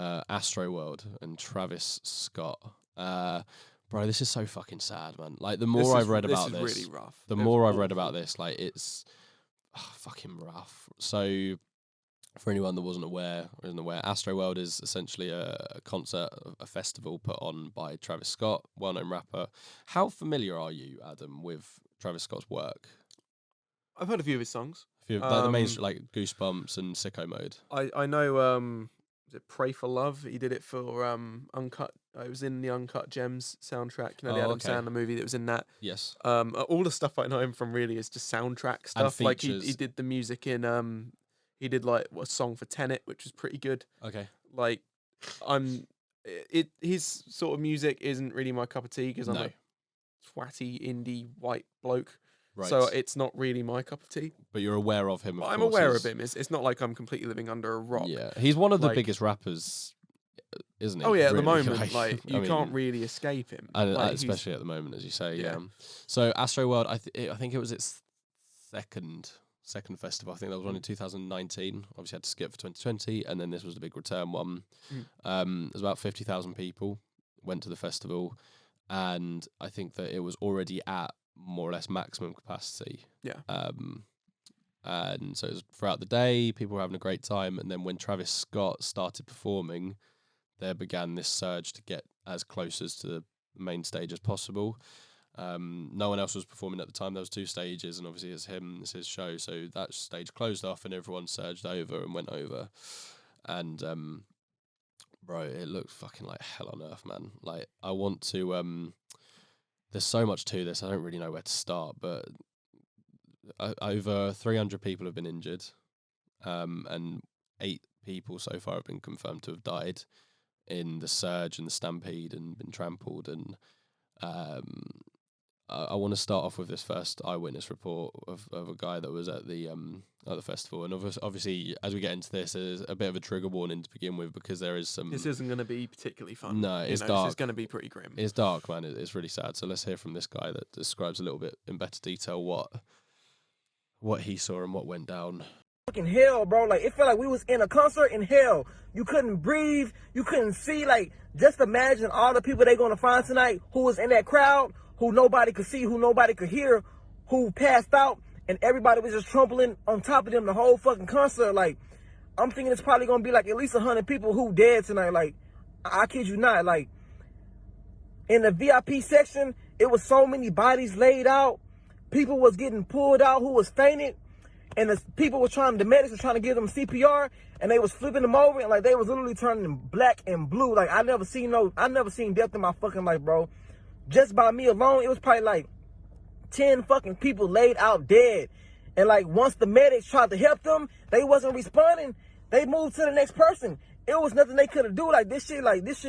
Astroworld and Travis Scott. Bro, this is so fucking sad, man. Like, the more I've read about this, really rough. the more I've read about this, like, it's fucking rough. So, for anyone that wasn't aware or isn't aware, Astroworld is essentially a concert, a festival put on by Travis Scott, well-known rapper. How familiar are you, Adam, with Travis Scott's work? I've heard a few of his songs. Like the main, like Goosebumps and Sicko Mode. I know. Was it Pray for Love? He did it for Uncut. It was in the Uncut Gems soundtrack. You know, the Adam Sandler movie that was in that. Yes. All the stuff I know him from really is just soundtrack stuff. Like he did the music in he did like a song for Tenet, which was pretty good. Okay. Like his sort of music isn't really my cup of tea because I'm a twatty indie white bloke. Right. So it's not really my cup of tea. But you're aware of him, I'm aware of him. It's not like I'm completely living under a rock. Yeah, he's one of the biggest rappers, isn't he? Oh yeah, at the really? moment, like you can't really escape him. And especially at the moment, as you say. Yeah. So Astroworld, I think it was its second festival. I think that was one in 2019. Obviously had to skip for 2020, and then this was the big return one. There's about 50,000 people went to the festival, and I think that it was already at more or less maximum capacity. Yeah. And so it was throughout the day, people were having a great time, and then when Travis Scott started performing, there began this surge to get as close as to the main stage as possible. No one else was performing at the time. There was 2 stages, and obviously it's his show, so that stage closed off and everyone surged over and went over. And bro, it looked fucking like hell on earth, man. Like, I want to there's so much to this, I don't really know where to start, but over 300 people have been injured, and 8 people so far have been confirmed to have died in the surge and the stampede and been trampled. And I want to start off with this first eyewitness report of a guy that was at the festival. And obviously, as we get into this, there's a bit of a trigger warning to begin with, because there is some... This isn't going to be particularly fun. No, it's dark. This is going to be pretty grim. It's dark, man. It's really sad. So let's hear from this guy that describes a little bit in better detail what he saw and what went down. Fucking hell, bro. Like, it felt like we was in a concert in hell. You couldn't breathe. You couldn't see. Like, just imagine all the people they're going to find tonight who was in that crowd, who nobody could see, who nobody could hear, who passed out, and everybody was just trampling on top of them the whole fucking concert. Like, I'm thinking it's probably going to be like at least 100 people who dead tonight. Like, I kid you not. Like, in the VIP section, it was so many bodies laid out. People was getting pulled out who was fainted. And the medics were trying to give them CPR, and they was flipping them over, and like they was literally turning black and blue. Like, I never seen death in my fucking life, bro. Just by me alone, it was probably like 10 fucking people laid out dead. And like, once the medics tried to help them, they wasn't responding. They moved to the next person. It was nothing they could have do. Like, this shit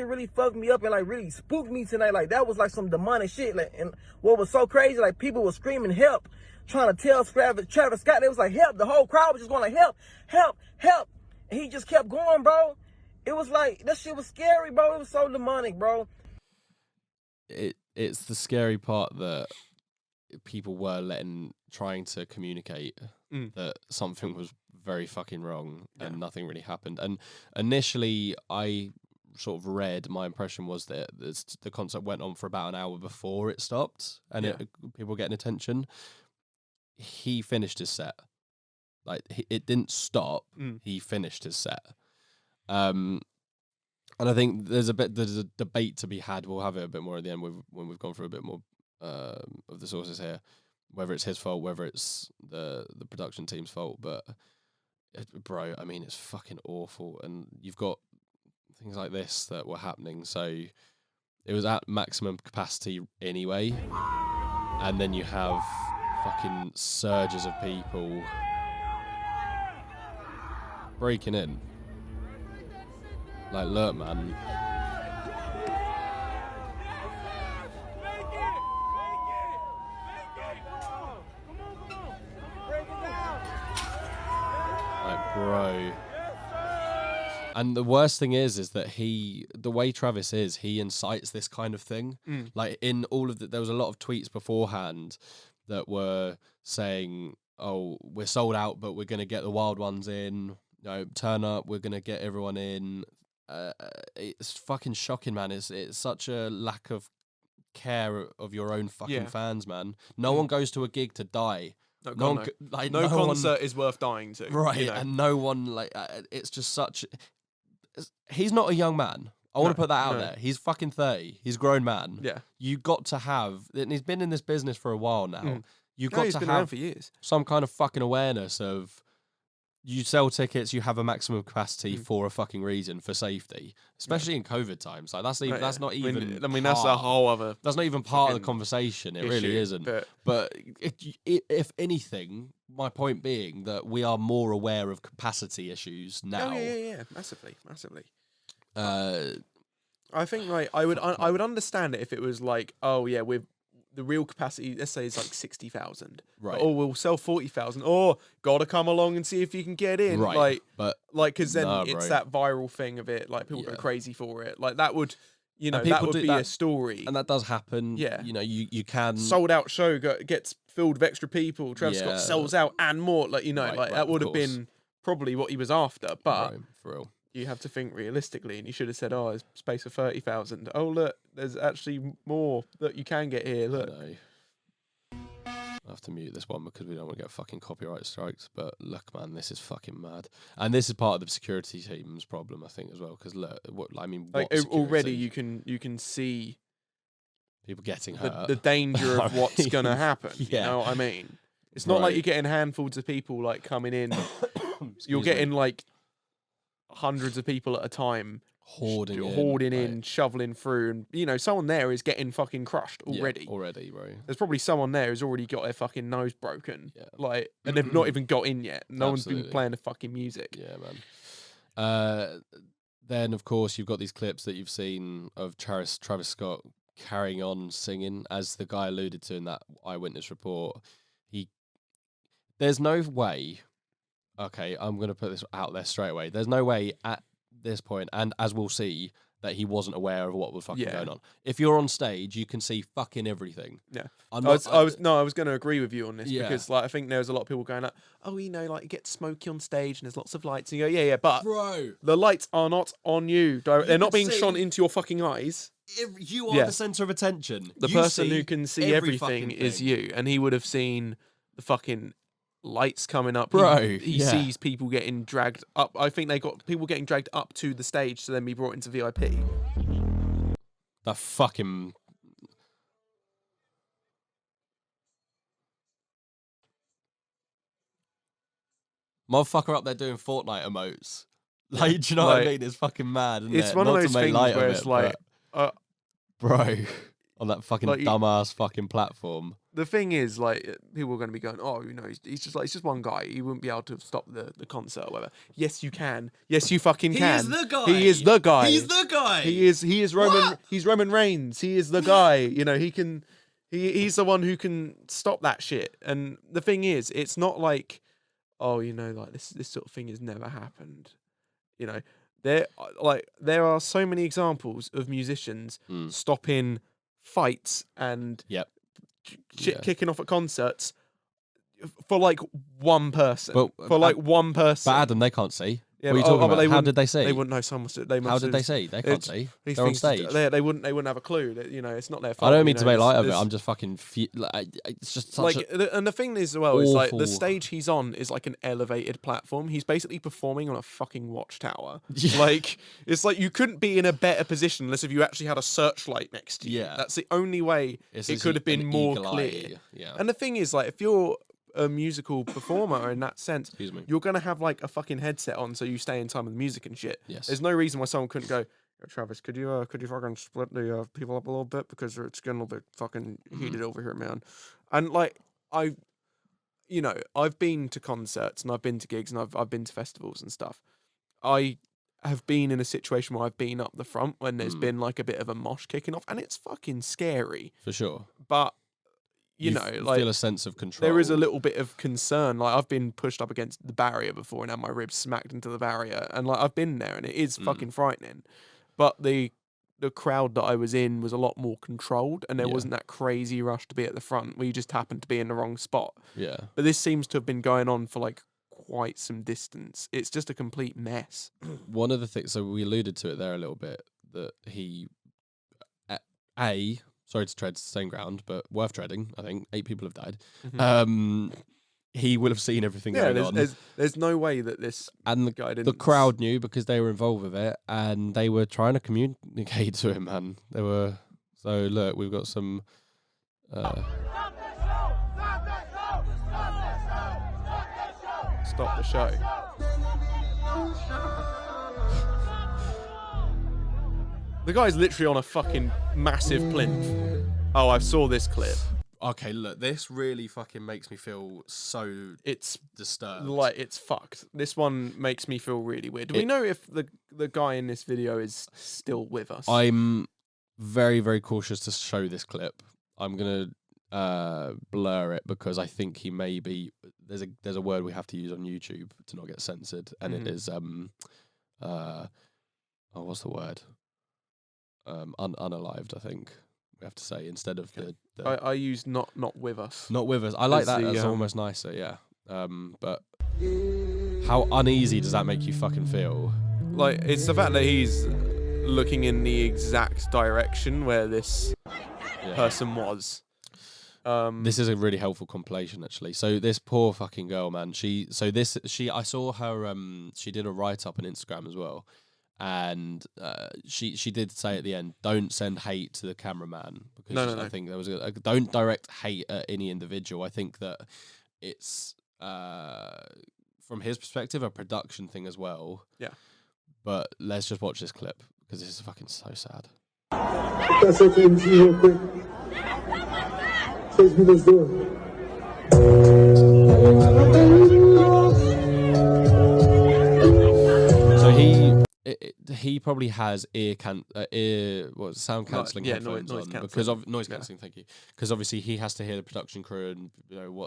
really fucked me up and like really spooked me tonight. Like, that was like some demonic shit. Like, and what was so crazy, like, people were screaming help, trying to tell Travis Scott. They was like, help. The whole crowd was just going like, help, help, help. And he just kept going, bro. It was like, that shit was scary, bro. It was so demonic, bro. It's the scary part that people were trying to communicate that something was very fucking wrong and nothing really happened. And initially, I sort of read, my impression was that the concert went on for about an hour before it stopped, and people were getting attention. He finished his set. Like, it didn't stop. He finished his set. And I think there's a debate to be had. We'll have it a bit more at the end when we've gone through a bit more of the sources here, whether it's his fault, whether it's the production team's fault. But bro, I mean, it's fucking awful. And you've got things like this that were happening. So it was at maximum capacity anyway, and then you have fucking surges of people breaking in. Like, look, man. Like, bro. And the worst thing is that the way Travis is, he incites this kind of thing. Like, in all of there was a lot of tweets beforehand that were saying, oh, we're sold out, but we're going to get the wild ones in. No, turn up, we're going to get everyone in. it's fucking shocking, man. It's such a lack of care of your own fucking fans, man. No one goes to a gig to die. No concert is worth dying to, right? You know? And no one it's just such. He's not a young man. I want to put that out there. He's fucking 30. He's a grown man. Yeah, you got to have, and he's been in this business for a while now. You got he's to been have around for years. some kind of fucking awareness of. You sell tickets, you have a maximum capacity for a fucking reason, for safety, especially in COVID times. Like that's not even. I mean, that's a whole other. That's not even part of the conversation. It really isn't. But if anything, my point being that we are more aware of capacity issues now. Oh yeah, massively. I think like I would understand it if it was like, oh yeah, we've. The real capacity, let's say, is like 60,000. Right. Or we'll sell 40,000. Or gotta come along and see if you can get in. Right. Because then it's that viral thing of it. Like people go crazy for it. Like that would, that would be a story. And that does happen. Yeah. You can sold out show gets filled with extra people. Travis Scott sells out and more. Like that would have been probably what he was after. But for real. You have to think realistically, and you should have said, "Oh, there's space for 30,000." Oh, look, there's actually more that you can get here. Look, I have to mute this one because we don't want to get fucking copyright strikes. But look, man, this is fucking mad, and this is part of the security team's problem, I think, as well. Because look, already you can see people getting hurt, the danger of what's gonna happen. You know what I mean? It's not like you're getting handfuls of people like coming in. You're getting like hundreds of people at a time hoarding in, shoveling through, and someone there is getting fucking crushed already. Already, bro. There's probably someone there who's already got their fucking nose broken, and they've not even got in yet. No one's been playing the fucking music. Yeah, man. Then of course you've got these clips that you've seen of Travis Scott carrying on singing, as the guy alluded to in that eyewitness report. There's no way. Okay, I'm going to put this out there straight away. There's no way at this point, and as we'll see, that he wasn't aware of what was fucking going on. If you're on stage, you can see fucking everything. Yeah. I was going to agree with you on this because I think there's a lot of people going like, oh, it gets smoky on stage and there's lots of lights. And you go, yeah, but bro, the lights are not on you. They're not being shone into your fucking eyes. You are the center of attention. The person who can see everything is you, and he would have seen the fucking lights coming up, bro. He sees people getting dragged up. I think they got people getting dragged up to the stage to then be brought into VIP. That fucking motherfucker up there doing Fortnite emotes. Like, do you know what I mean? It's fucking mad. Isn't it's it? one Not of those things where it's like, bro, on that fucking dumbass fucking platform. The thing is, like, people are going to be going, oh, he's just one guy. He wouldn't be able to stop the concert or whatever. Yes, you can. Yes, you fucking can. He is the guy. He is the guy. He's the guy. He is Roman. What? He's Roman Reigns. He is the guy. He can. He's the one who can stop that shit. And the thing is, it's not like, oh, like this sort of thing has never happened. There are so many examples of musicians stopping fights and kicking off at concerts for like one person. One person. But Adam, they can't see. Yeah, what are you talking about? How did they see? They wouldn't know. How did they see? They can't see. They're on stage. They wouldn't have a clue. It's not their fault. I don't mean to make light of it. I'm just fucking. It's just such and the thing is as well is like the stage he's on is like an elevated platform. He's basically performing on a fucking watchtower. Like it's like you couldn't be in a better position unless if you actually had a searchlight next to you. Yeah, that's the only way it could have been more clear. Yeah, and the thing is like if you're a musical performer in that sense, you're gonna have like a fucking headset on so you stay in time with the music and shit. Yes. There's no reason why someone couldn't go, Travis, could you fucking split the people up a little bit because it's getting a little bit fucking heated over here, man. And like I've been to concerts and I've been to gigs and I've been to festivals and stuff. I have been in a situation where I've been up the front when there's been like a bit of a mosh kicking off, and it's fucking scary. For sure. But you feel a sense of control. There is a little bit of concern. Like I've been pushed up against the barrier before and had my ribs smacked into the barrier, and like I've been there, and it is fucking frightening. But the crowd that I was in was a lot more controlled, and there wasn't that crazy rush to be at the front. We just happened to be in the wrong spot. Yeah. But this seems to have been going on for like quite some distance. It's just a complete mess. One of the things, so we alluded to it there a little bit, that he, sorry to tread the same ground, but worth treading. I think 8 people have died. He will have seen everything going on. There's no way that this and guy didn't. The crowd knew because they were involved with it, and they were trying to communicate to him, man. They were. So look, we've got some. Stop the show. The guy's literally on a fucking massive plinth. Oh, I saw this clip. Okay, look, this really fucking makes me feel so It's disturbed. like it's fucked. This one makes me feel really weird. Do we know if the guy in this video is still with us? I'm very, very cautious to show this clip. I'm gonna blur it because I think he may be. There's a word we have to use on YouTube to not get censored, and it is what's the word? Unalived, I think we have to say instead of the I use not with us. Not with us. I like that. That's almost nicer, yeah. But how uneasy does that make you fucking feel? Like, it's the fact that he's looking in the exact direction where this person was. This is a really helpful compilation, actually. So this poor fucking girl, man. I saw her. She did a write up on Instagram as well, and she did say at the end, "Don't send hate to the cameraman," because I think there was don't direct hate at any individual. I think that it's from his perspective a production thing as well. Yeah. But let's just watch this clip because this is fucking so sad. That's okay with you real quick. Chase me this door. So he probably has sound cancelling headphones noise on because of noise cancelling. Thank you. Because obviously he has to hear the production crew and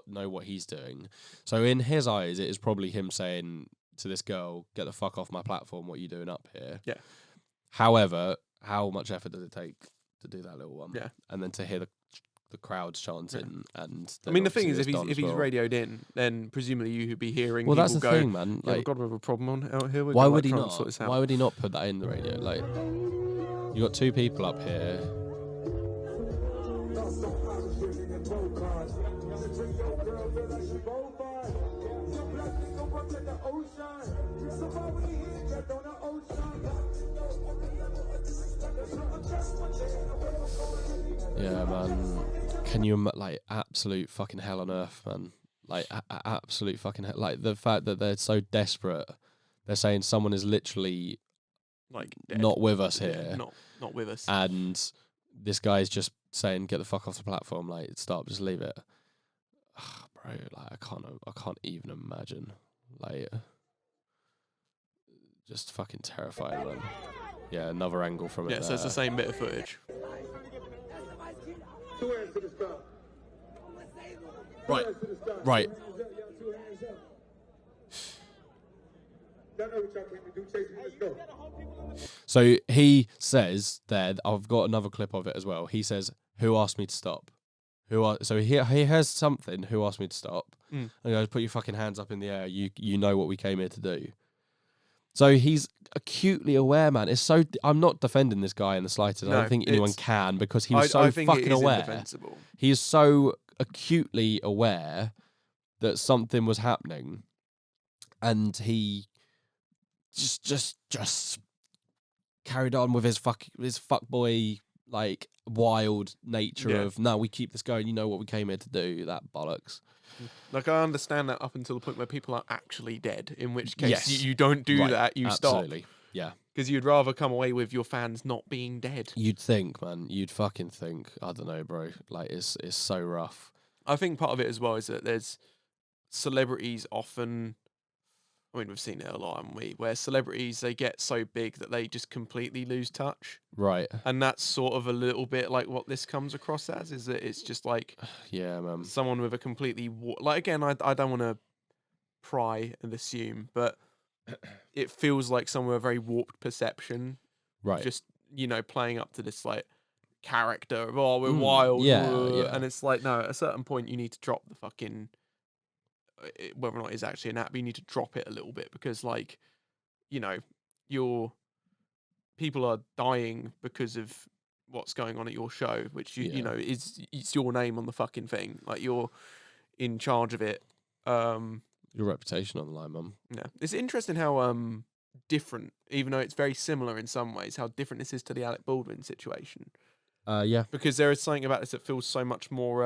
know what he's doing. So in his eyes, it is probably him saying to this girl, "Get the fuck off my platform! What are you doing up here?" Yeah. However, how much effort does it take to do that little one? Yeah. And then to hear the crowds chanting and I mean, the thing is, if he's radioed in, then presumably you would be hearing. Well, people that's the thing, man. Like, God, we have a problem out here. Why would he not? Why would he not put that in the radio? Like, you got 2 people up here. Yeah, man. Can you like absolute fucking hell on earth, man? Like absolute fucking hell. Like the fact that they're so desperate. They're saying someone is literally like dead. Not with us here. Not with us. And this guy's just saying, "Get the fuck off the platform! Like, stop, just leave it." Bro, like I can't even imagine. Like, just fucking terrifying, man. Yeah, another angle from it. Yeah, so it's the same bit of footage. Right. So he says there, I've got another clip of it as well. He says, "Who asked me to stop? So he has something. Who asked me to stop?" And he goes, "Put your fucking hands up in the air. You know what we came here to do." So he's acutely aware, man. I'm not defending this guy in the slightest. I don't think anyone can because he was so fucking aware. He is so acutely aware that something was happening, and he just carried on with his fuckboy like wild nature of no, we keep this going. You know what we came here to do. That bollocks. Like, I understand that up until the point where people are actually dead, in which case you don't do that, you absolutely. Stop. Yeah. Because you'd rather come away with your fans not being dead. You'd think, man. You'd fucking think. I don't know, bro. Like, it's so rough. I think part of it as well is that there's celebrities often... I mean, we've seen it a lot, haven't we? Where celebrities, they get so big that they just completely lose touch. Right. And that's sort of a little bit like what this comes across as, is that it's just like... Yeah, man. Someone with a completely... Like, again, I don't want to pry and assume, but it feels like someone with a very warped perception. Right. Just, playing up to this, like, character of, oh, we're wild. Yeah. And it's like, no, at a certain point, you need to drop the fucking... whether or not it's actually an app, but you need to drop it a little bit because, like, you know, people are dying because of what's going on at your show, which you know it's your name on the fucking thing. Like, you're in charge of it. Your reputation on the line, mum. Yeah, it's interesting how different, even though it's very similar in some ways, how different this is to the Alec Baldwin situation. Yeah, Because there is something about this that feels so much more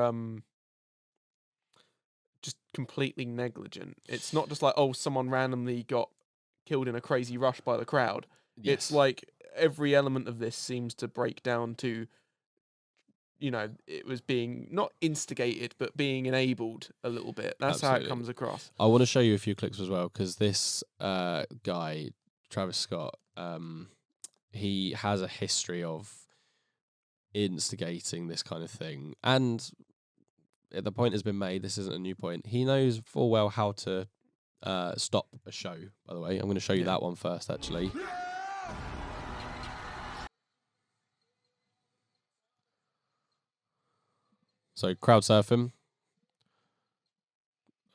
just completely negligent. It's not just like, oh, someone randomly got killed in a crazy rush by the crowd. yes. It's like every element of this seems to break down to, you know, it was being not instigated, but being enabled a little bit. That's how it comes across. I want to show you a few clips as well, because this guy, Travis Scott, he has a history of instigating this kind of thing. And the point has been made, this isn't a new point. He knows full well how to stop a show, by the way. I'm going to show you that one first, actually. So, crowd surfing.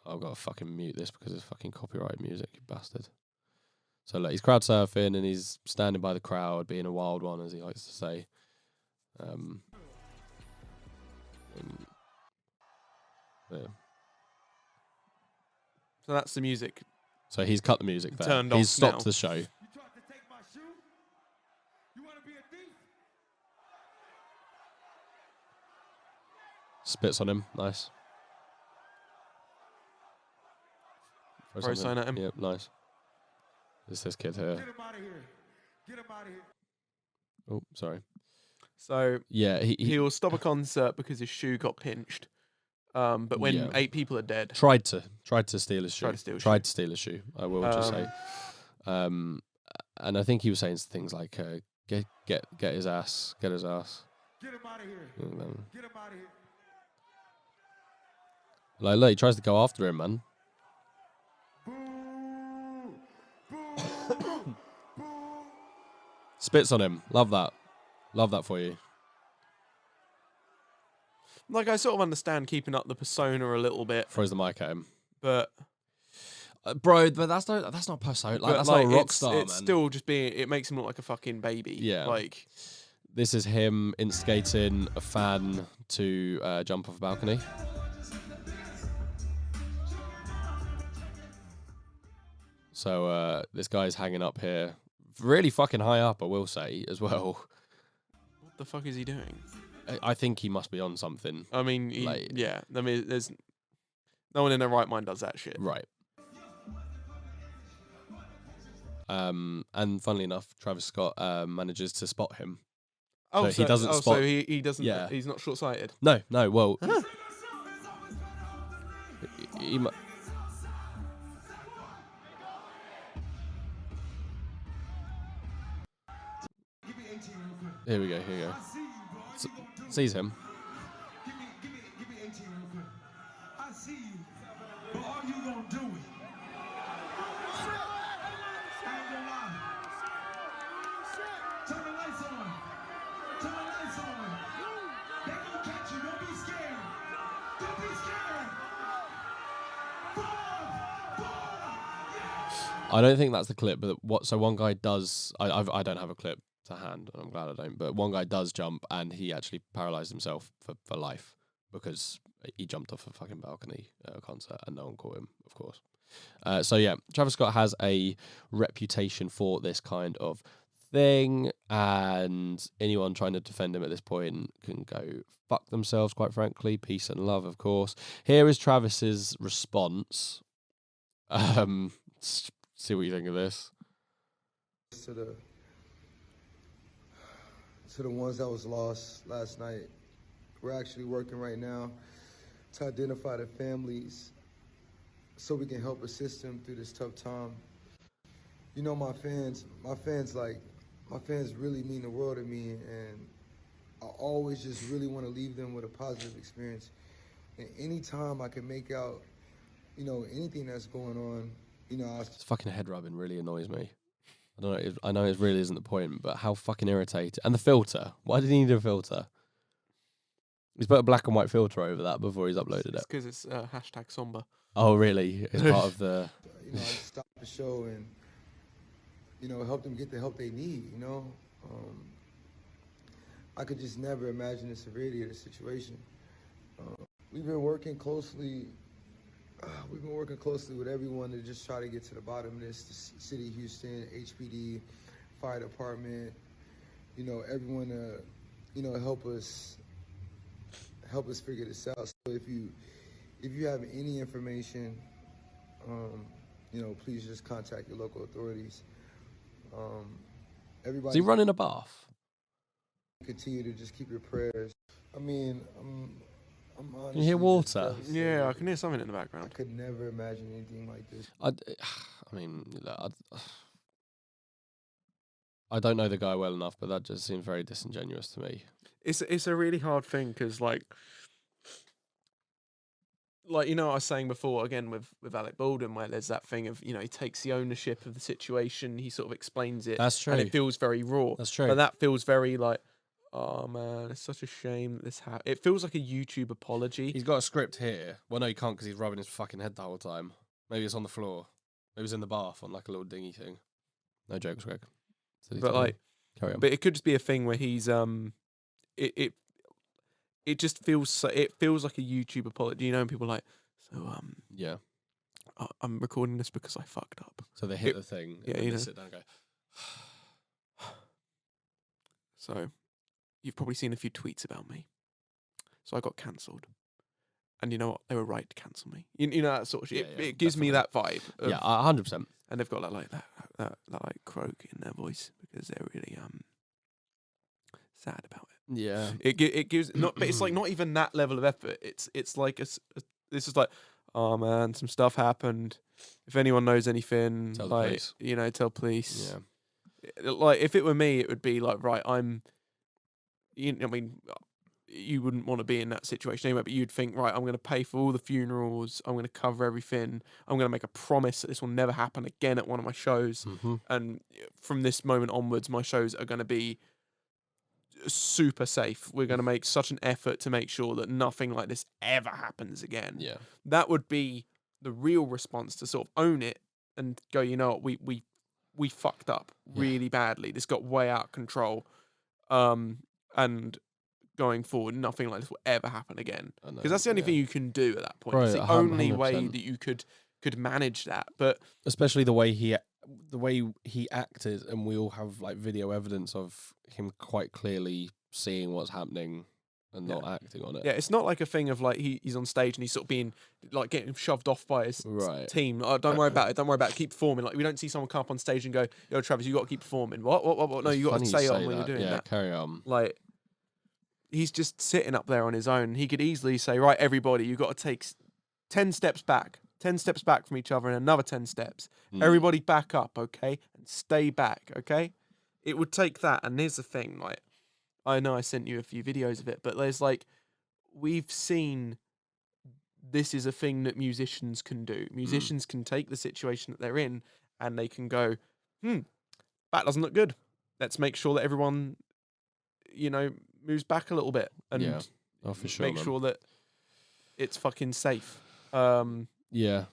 I've got to fucking mute this because it's fucking copyright music, you bastard. So, look, he's crowd surfing and he's standing by the crowd, being a wild one, as he likes to say. Yeah. So that's the music. So he's cut the music there. Turned He's off stopped now. the show. You tried to take my shoe? You want to be a thief? Spits on him. Nice. Throw sign at him. Yep, nice. There's this kid here. Get him out of here. Get him out of here. Oh, sorry. So Yeah, he'll stop a concert because his shoe got pinched. But when 8 people are dead, tried to steal his shoe. Tried to steal his shoe. To steal his shoe. I will just say. And I think he was saying things like, "Get his ass, get his ass." Get him out of here. Get him out of here. Like, look, he tries to go after him, man. Spits on him. Love that. Love that for you. like, I sort of understand keeping up the persona a little bit, Throws the mic at him. but Bro, but that's not persona. Like, but, that's like, not a rock it's, star, it's man. still just being. It makes him look like a fucking baby. Yeah. Like, This is him instigating a fan to jump off a balcony. So this guy's hanging up here, really fucking high up, I will say, as well. what the fuck is he doing? I think he must be on something. I mean, Like- yeah. I mean, there's no one in their right mind does that shit. Right. And funnily enough, Travis Scott manages to spot him. Oh, So he doesn't So spot- he doesn't. Yeah. He's not short-sighted. No, well, Huh. he mu- Give me 18 real quick. here we go. I see you, bro. What So- you gonna do? Sees him. Give me 18 real quick. I see you, but are you gonna do it? I ain't gonna lie. Turn the lights on. Turn the lights on. They gonna catch you. Don't be scared. Don't be scared. 5, 4, I don't think that's the clip, but so one guy does. I don't have a clip to hand, and I'm glad I don't. But one guy does jump, and he actually paralyzed himself for life because he jumped off a fucking balcony at a concert, and no one caught him, of course. So yeah, Travis Scott has a reputation for this kind of thing, and anyone trying to defend him at this point can go fuck themselves, quite frankly. Peace and love, of course. Here is Travis's response. See what you think of this. To the ones that was lost last night. We're actually working right now to identify the families so we can help assist them through this tough time. You know, my fans really mean the world to me, and I always just really want to leave them with a positive experience. And anytime I can make out, you know, anything that's going on, you know, This fucking head rubbing really annoys me. I don't know. I know it really isn't the point, but how fucking irritating. And the filter. Why did he need a filter? He's put a black and white filter over that before he's uploaded it. It's because it's hashtag somber. Oh, really? It's part of the... You know, I stop the show and, you know, help them get the help they need, you know? I could just never imagine the severity of the situation. We've been working closely with everyone to just try to get to the bottom of this. The city of Houston, HPD, fire department, you know, everyone to, you know, help us figure this out. So if you have any information, you know, please just contact your local authorities. Everybody, Is he running a bath? continue to just keep your prayers. I mean, I'm honestly Can you hear just water? devastated. Yeah, I can hear something in the I background. could never imagine anything like this. I mean, I don't know the guy well enough, but that just seems very disingenuous to me. It's a really hard thing because like you know what I was saying before again with Alec Baldwin, where there's that thing of, you know, he takes the ownership of the situation, he sort of explains it, That's true. and it feels very raw. That's true. But that feels very like, oh man, it's such a shame that this happened. It feels like a YouTube apology. He's got a script here. Well, no, he can't because he's rubbing his fucking head the whole time. Maybe it's on the floor. Maybe it's in the bath on like a little dinghy thing. No jokes, Greg. But like, carry on. but it could just be a thing where he's it just feels it feels like a YouTube apology, you know, and people are like, so Yeah. I'm recording this because I fucked up. So they hit the thing. yeah, and then you they know. sit down and go. So you've probably seen a few tweets about me. So I got cancelled. And you know what? They were right to cancel me. You know that sort of shit. Yeah, It gives me that vibe. Of, Yeah, 100%. and they've got that like croak in their voice because they're really sad about it. Yeah. It gives not, but it's like not even that level of effort. It's like this is like, oh man, some stuff happened. If anyone knows anything, Tell the like police. you know, tell police. Yeah. Like if it were me, it would be like, right, I mean, you wouldn't want to be in that situation anyway, but you'd think, right, I'm going to pay for all the funerals. I'm going to cover everything. I'm going to make a promise that this will never happen again at one of my shows. Mm-hmm. And from this moment onwards, my shows are going to be super safe. We're going to make such an effort to make sure that nothing like this ever happens again. Yeah. That would be the real response, to sort of own it and go, you know what, we fucked up really badly. This got way out of control. And going forward, nothing like this will ever happen again. Because that's the only thing you can do at that point. Bro, it's the only way 100%. that you could manage that. But Especially the way he acted, and we all have like video evidence of him quite clearly seeing what's happening and not acting on it. yeah, it's not like a thing of like he's on stage and he's sort of being like getting shoved off by his Right. team. Oh, don't worry about it. Don't worry about it. Keep performing. Like we don't see someone come up on stage and go, "Yo, Travis, you got to keep performing." What? No, It's you got to funny stay on say when that. you're doing Yeah, that. carry on. Like he's just sitting up there on his own. He could easily say, "Right, everybody, you got to take 10 steps back. 10 steps back from each other and another 10 steps. Everybody back up, okay? And stay back, okay?" It would take that. And here's the thing, like, I know I sent you a few videos of it, but there's like, we've seen this is a thing that musicians can do. Musicians can take the situation that they're in and they can go, that doesn't look good. Let's make sure that everyone, you know, moves back a little bit and Yeah. Oh, for sure, make man. sure that it's fucking safe. Yeah.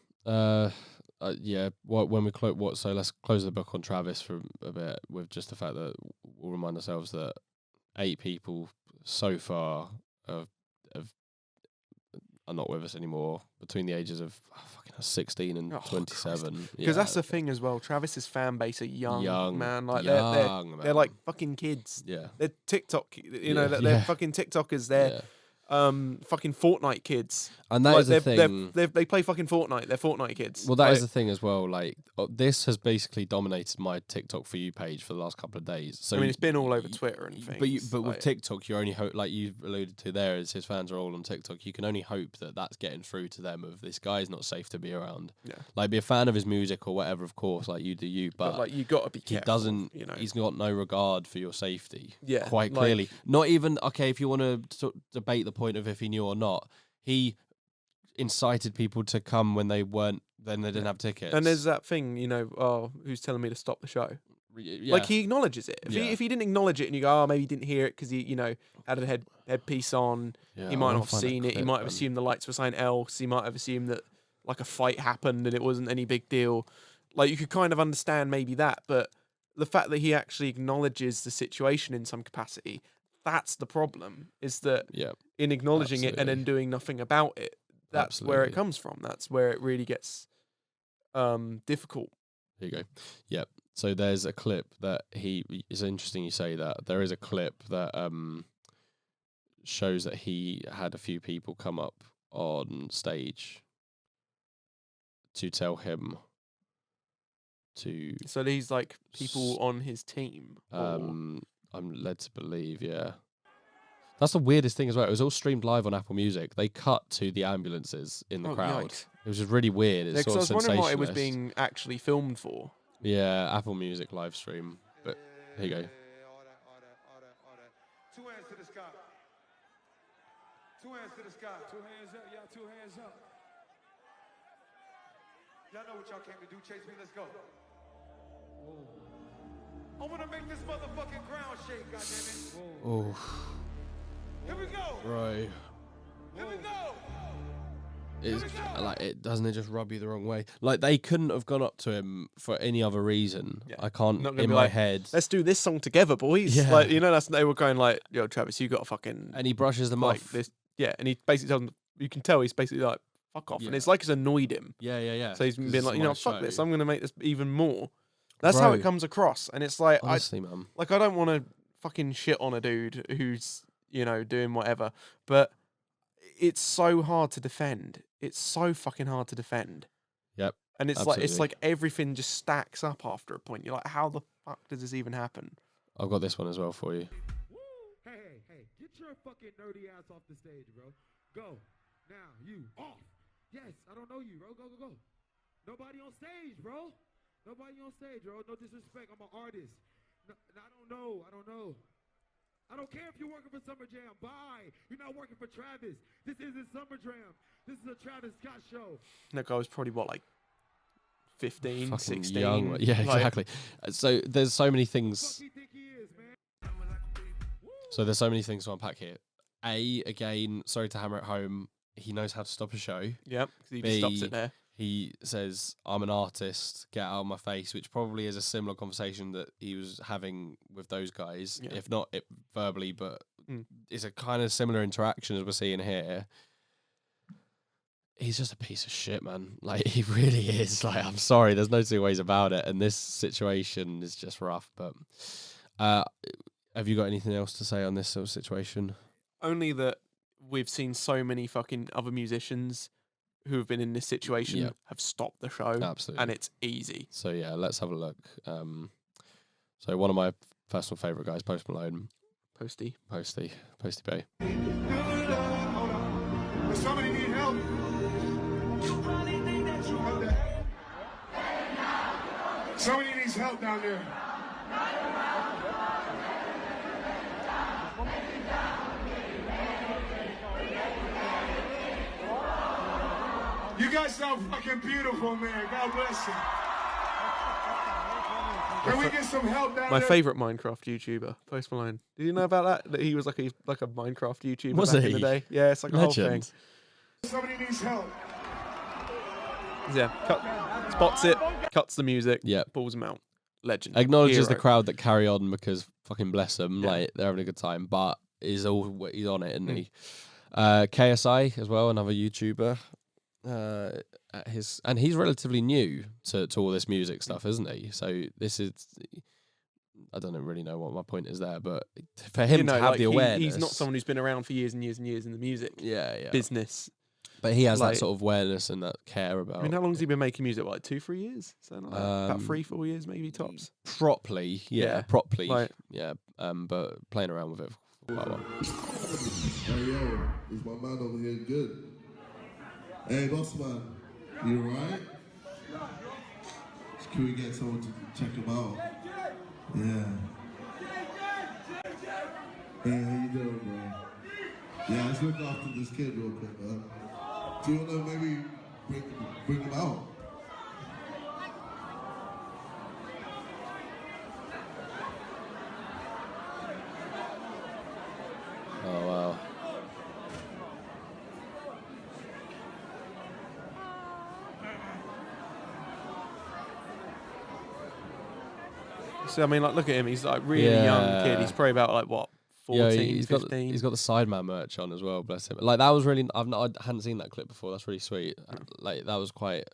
Yeah. When we close, so let's close the book on Travis for a bit with just the fact that we'll remind ourselves that 8 people so far are not with us anymore between the ages of 16 and 27. Because that's the thing as well. Travis's fan base are young man. Like young, they're like fucking kids. Yeah. They're TikTok. You know, Yeah, they're yeah. fucking TikTokers. They're fucking Fortnite kids. And that like, is the thing. They play fucking Fortnite. They're Fortnite kids. Well, that is Like, the thing as well. Like, this has basically dominated my TikTok For You page for the last couple of days. So I mean, it's been all over Twitter and things. But with like- TikTok, you only hope, like you've alluded to there, is his fans are all on TikTok. You can only hope that that's getting through to them of this guy's not safe to be around. Yeah. Like, be a fan of his music or whatever, of course, like you do you. But like you got to be he careful. doesn't, You know. he's got no regard for your safety. Yeah, Quite like- clearly. Not even, okay, if you want to debate the point of if he knew or not, he incited people to come when they weren't, then they didn't have tickets. And there's that thing, you know, oh, who's telling me to stop the show? Yeah. Like he acknowledges it. If he didn't acknowledge it and you go, oh, maybe he didn't hear it because he, had a headpiece on, Yeah, he I might wanna not have find that seen it. He clip, might have man. assumed the lights were something else. He might have assumed that like a fight happened and it wasn't any big deal. Like you could kind of understand maybe that, but the fact that he actually acknowledges the situation in some capacity, that's the problem. Is that Yeah. in acknowledging it and then Absolutely. doing nothing about it, that's where it Absolutely. comes from. That's where it really gets difficult. Here you go. Yep. So there's a clip that it's interesting you say that. There is a clip that shows that he had a few people come up on stage to tell him to So these like people on his team. I'm led to believe, yeah. That's the weirdest thing as well. It was all streamed live on Apple Music. They cut to the ambulances in the crowd. Yikes. It was just really weird. It's Because I was sort of wondering what it was sensationalist. being actually filmed for. Yeah, Apple Music live stream. But here you go. All that. 2 hands to the sky. 2 hands to the sky. 2 hands up, y'all. 2 hands up. Y'all know what y'all came to do. Chase me, let's go. I want to make this motherfucking ground shake, goddammit. Oh, Here we go. right. Here we go. It's like it doesn't it just rub you the wrong way? Like they couldn't have gone up to him for any other reason. Yeah. I can't Not gonna in be my like, head. Let's do this song together, boys. Yeah. Like, they were going like, yo, Travis, you got to fucking And he brushes them like off. this. Yeah, and he basically tells them, you can tell he's basically like, fuck off. And Yeah. it's like it's annoyed him. Yeah. So he's 'Cause been it's like, my fuck this. show. I'm going to make this even more. That's how it Bro. comes across. And it's like, Honestly, man. I don't want to fucking shit on a dude who's, doing whatever. But it's so hard to defend. It's so fucking hard to defend. Yep. And it's Absolutely. like everything just stacks up after a point. You're like, how the fuck does this even happen? I've got this one as well for you. Hey, get your fucking nerdy ass off the stage, bro. Go. Now, you off. Yes, I don't know you, bro. Go. Nobody on stage, bro. Nobody on stage, bro. No disrespect. I'm an artist. No, I don't know. I don't care if you're working for Summer Jam. Bye. You're not working for Travis. This isn't Summer Jam. This is a Travis Scott show. That guy was probably, what, like 15, Fucking 16? young. Yeah, Like, exactly. So there's so many Fuck things. you think he is, man? So there's so many things to unpack here. Again, sorry to hammer it home. He knows how to stop a show. Yep, 'cause he just stops B, it there. He says, I'm an artist, get out of my face, which probably is a similar conversation that he was having with those guys, Yeah. if not verbally, but Mm. it's a kind of similar interaction as we're seeing here. He's just a piece of shit, man. Like, he really is. Like, I'm sorry, there's no two ways about it. And this situation is just rough. But have you got anything else to say on this sort of situation? Only that we've seen so many fucking other musicians who have been in this situation Yep. have stopped the show. Absolutely. And it's easy. So, yeah, let's have a look. So one of my personal favourite guys, Post Malone, Posty. Posty Bay. Does somebody need help? Somebody needs help down there. You guys sound fucking beautiful, man. God bless you. Can we get some help down My there? favourite Minecraft YouTuber, Post Malone. Did you know about that? That he was like a Minecraft YouTuber Was back in he? the day? Yeah, it's like a whole thing. Legend. Somebody needs help. Yeah, spots it, cuts the music, Yeah. pulls him out. Legend. Acknowledges the Hero. crowd that carry on because fucking bless them, Yeah. like they're having a good time, but he's on it, isn't Mm. he? KSI as well, another YouTuber. And he's relatively new to all this music stuff, isn't he? So this is, I don't really know what my point is there, but for him to have like, the awareness, he's not someone who's been around for years and years and years in the music yeah, business. but he has like- that sort of awareness and that care about. I mean, how long has he been making music? Like 2-3 years? Something like that? About 3-4 years, maybe tops. properly, Yeah, properly, like- yeah. But playing around with it for quite a while. Hey yo, is my man over here good? Hey boss man, you alright? Can we get someone to check him out? Yeah. Hey, how you doing, bro? Yeah, let's look after this kid real quick, man. Do you wanna maybe bring him out? So I mean, like, look at him. He's like really young kid. He's probably about like what 14, 15. He's got the Sideman merch on as well. Bless him. Like that was really. I hadn't seen that clip before. That's really sweet. Like that was quite.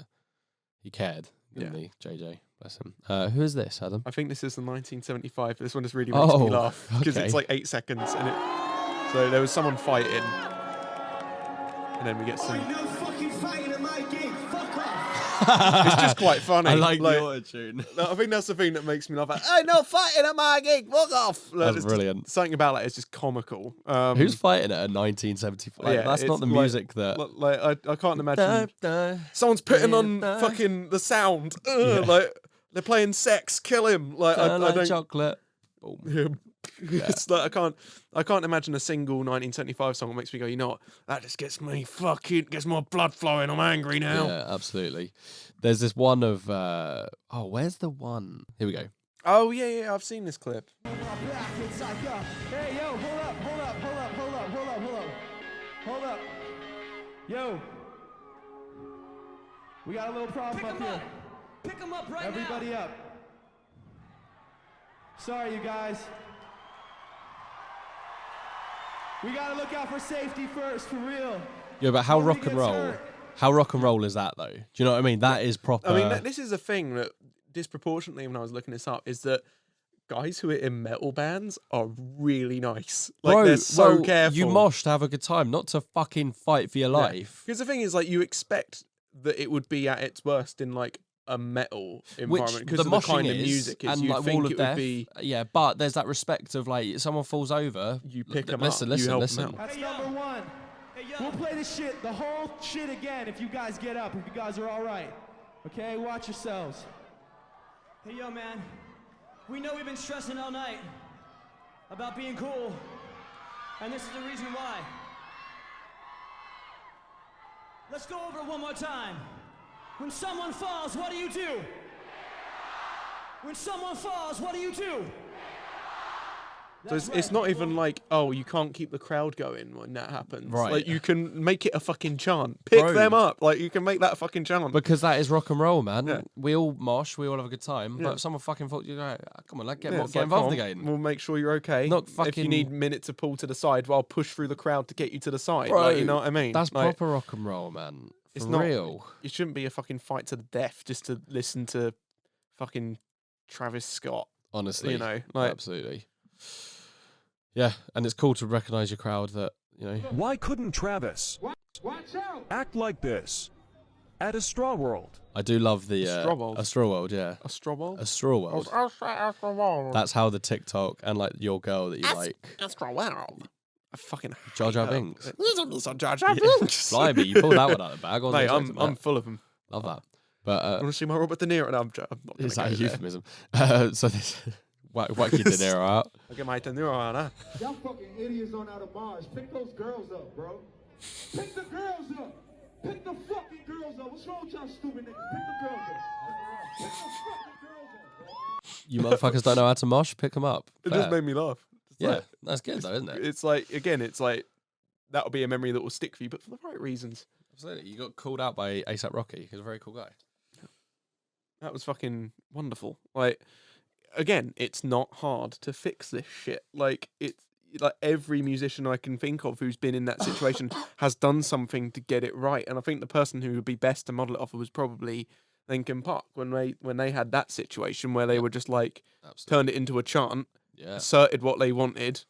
He cared, didn't he, JJ? Bless him. Who is this, Adam? I think this is the 1975. This one just really makes me laugh because okay. it's like 8 seconds, and so there was someone fighting, and then we get some. No fucking fighting at my gig. Fuck off. It's just quite funny. I like the auto-tune. I think that's the thing that makes me laugh. Like, hey, no fighting at my gig. Fuck off. Like, That's brilliant. Something about it is just comical. Who's fighting at a 1975? Like, that's not the music that. Like I can't imagine. Someone's putting on fucking the sound. Like they're playing Sex. Kill him. Like I don't. Chocolate. Boom. It's like I can't imagine a single 1975 song that makes me go, you know what? That just gets my blood flowing. I'm angry now. Yeah, absolutely. There's this one of where's the one? Here we go. Oh yeah, I've seen this clip. Hey, yo, hold up. Yo, we got a little problem up here. Pick him up right now. Everybody up. Sorry, you guys. We gotta look out for safety first, for real. Yeah, but how rock and roll? How rock and roll is that though? Do you know what I mean? That is proper. I mean, this is a thing that disproportionately, when I was looking this up, is that guys who are in metal bands are really nice. Like, bro, they're so careful. You mosh to have a good time, not to fucking fight for your life. Because the thing is, like, you expect that it would be at its worst in like a metal environment because of the kind of music is. And you like think Wall of it Death, would be. yeah, but there's that respect of like someone falls over, You pick them listen, up. Listen, you help listen. them out. That's number one. We'll play the whole shit again if you guys get up, if you guys are all right. Okay, watch yourselves. Hey, yo, man. We know we've been stressing all night about being cool, and this is the reason why. Let's go over it one more time. When someone falls, what do you do? When someone falls, what do you do? So it's not even like, oh, you can't keep the crowd going when that happens. Right. Like, you can make it a fucking chant. Pick Bro. them up. Like, you can make that a fucking chant. Because that is rock and roll, man. Yeah. We all mosh, we all have a good time. Yeah. But if someone fucking falls, you go, come on, like, get Yeah, it's like, involved come on, again. We'll make sure you're okay. Not If fucking- you need minutes to pull to the side, well, I'll push through the crowd to get you to the side. Bro, Like, you know what I mean? That's Like, proper rock and roll, man. It's For not real. It shouldn't be a fucking fight to the death just to listen to fucking Travis Scott. Honestly. You know, like, Absolutely. Yeah, and it's cool to recognise your crowd that, you know. Why couldn't Travis act like this at Astroworld? I do love the Astroworld. Astroworld, yeah. Astroworld? Astroworld. Astroworld. That's how the TikTok and like your girl that you like. Astroworld. I fucking Jar Jar hate her. Binks. Jar Jar Binks. Blimey, you pulled that one out of the bag. I wasn't Mate, expecting I'm that. full of them. Love that. But Want to see my Robert De Niro? No, I'm not is gonna that a go there. euphemism? So this whack your De Niro out. I'll get my De Niro on, huh? Y'all fucking idiots on out of Mars. Pick those girls up, bro. Pick the girls up. Pick the fucking girls up. What's wrong with y'all stupid niggas? Pick the girls up. Pick the fucking girls up, bro. You motherfuckers don't know how to mosh? Pick them up. It Fair. just made me laugh. It's Yeah, like- that's good though, isn't it? It's like, again, it's like, that'll be a memory that will stick for you, but for the right reasons. Absolutely. You got called out by ASAP Rocky. He's a very cool guy. That was fucking wonderful. Like, again, it's not hard to fix this shit. Like, it's like every musician I can think of who's been in that situation has done something to get it right. And I think the person who would be best to model it off of was probably Linkin Park when they had that situation where they were just like Absolutely. turned it into a chant, Yeah. asserted what they wanted,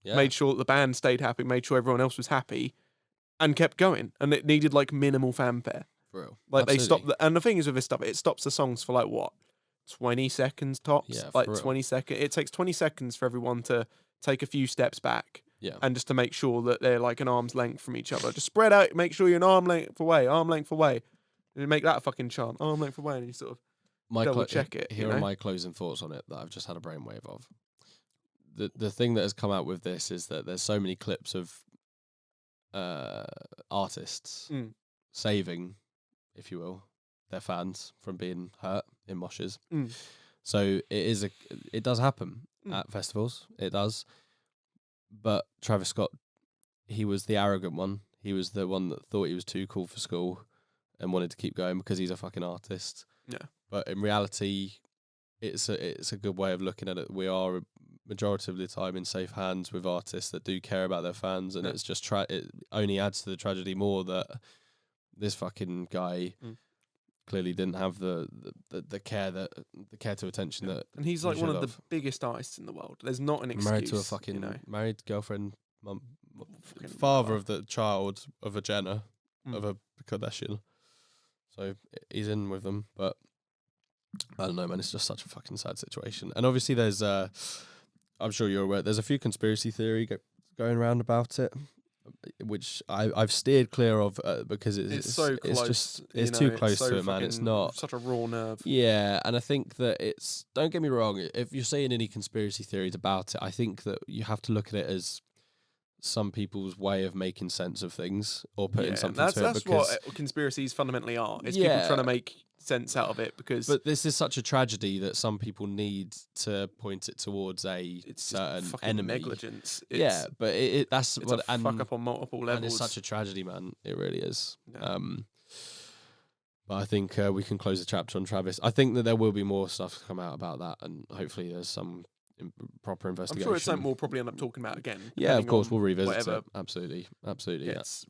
Yeah. made sure that the band stayed happy, made sure everyone else was happy, and kept going. And it needed like minimal fanfare. For real. Like they Absolutely. stop, and the thing is with this stuff, it stops the songs for like what, 20 seconds tops. Yeah, like for real. 20 seconds. It takes 20 seconds for everyone to take a few steps back. Yeah. And just to make sure that they're like an arm's length from each other. Just spread out. Make sure you're an arm length away. And you make that a fucking chant. Arm length away, and you sort of double check it. Here you know? are my closing thoughts on it that I've just had a brainwave of. The thing that has come out with this is that there's so many clips of artists Mm. saving, if you will, their fans from being hurt in moshes. Mm. So it does happen Mm. at festivals. It does. But Travis Scott, he was the arrogant one. He was the one that thought he was too cool for school and wanted to keep going because he's a fucking artist. Yeah. But in reality, it's a good way of looking at it. We are majority of the time in safe hands with artists that do care about their fans, and it's just it only adds to the tragedy more that this fucking guy clearly didn't have the care to attention that, and he's he like one should of have. the biggest artists in the world. There's not an excuse. Married to a fucking you know? married girlfriend, Fucking father mother. of the child of a Jenner, of a Kardashian. So he's in with them, but I don't know, man. It's just such a fucking sad situation. And obviously, there's I'm sure you're aware. There's a few conspiracy theory going around about it, which I've steered clear of because it's so close. It's just it's too close so to it, man. It's not such a raw nerve. Yeah, and I think that it's. Don't get me wrong. If you're saying any conspiracy theories about it, I think that you have to look at it as some people's way of making sense of things or putting something to it. That's Because what conspiracies fundamentally are. It's people trying to make sense out of it because. But this is such a tragedy that some people need to point it towards it's certain fucking enemy. negligence. But that's it's what a fuck up on multiple levels. And it's such a tragedy, man. It really is. Yeah. But I think we can close the chapter on Travis. I think that there will be more stuff to come out about that, and hopefully there's some proper I'm investigation. sure it's something we'll probably end up talking about again. Yeah, of depending course on we'll revisit whatever it. Absolutely. gets